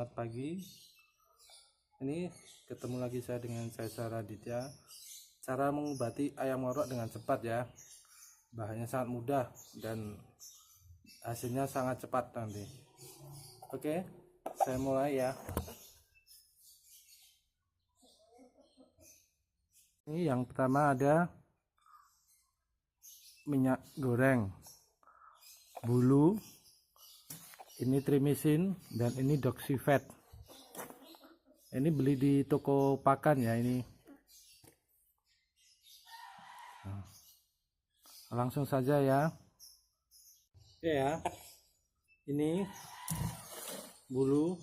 selamat pagi. Ini ketemu lagi saya dengan saya Raditya. Cara mengobati ayam ngorok dengan cepat ya. Bahannya sangat mudah dan hasilnya sangat cepat nanti. Oke, saya mulai ya. Ini yang pertama ada minyak goreng, bulu, ini trimisin, dan ini doxyfat. Ini beli di toko pakan ya ini. Langsung saja ya. Oke ya. Ini bulu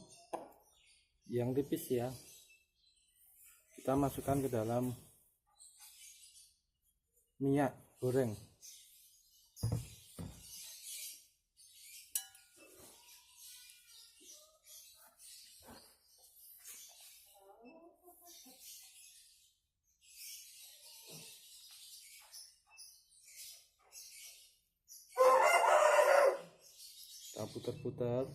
yang tipis ya. Kita masukkan ke dalam minyak goreng. Kita putar-putar.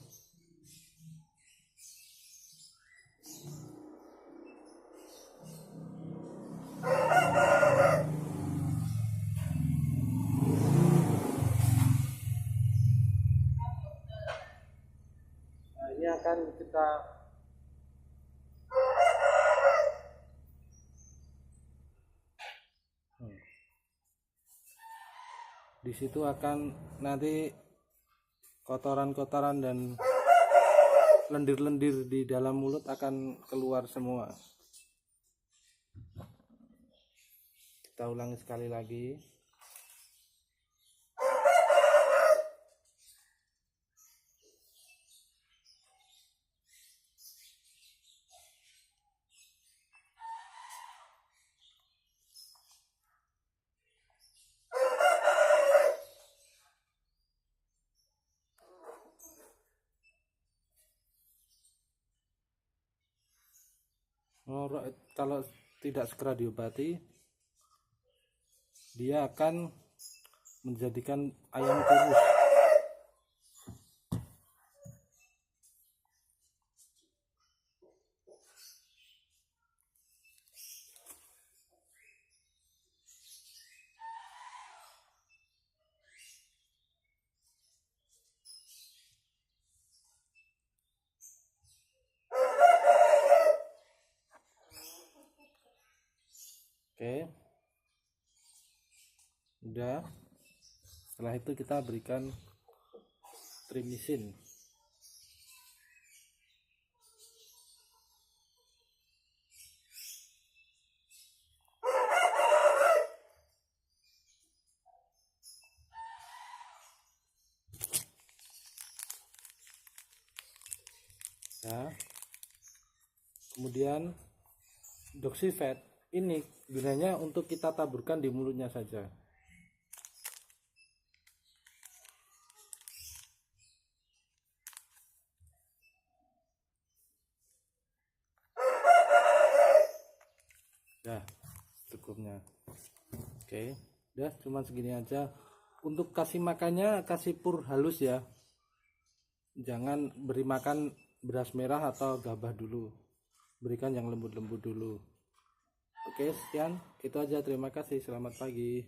Nah, ini akan kita di situ akan nanti kotoran-kotoran dan lendir-lendir di dalam mulut akan keluar semua. Kita ulangi sekali lagi. Kalau tidak segera diobati, dia akan menjadikan ayam kurus. Oke, udah. Setelah itu kita berikan trimisin. Ya. Kemudian doxyfat ini gunanya untuk kita taburkan di mulutnya saja. Ya, cukupnya. Oke, udah cuma segini aja. Untuk kasih makannya kasih pur halus ya. Jangan beri makan beras merah atau gabah dulu. Berikan yang lembut-lembut dulu. Oke, sekian. Itu aja. Terima kasih. Selamat pagi.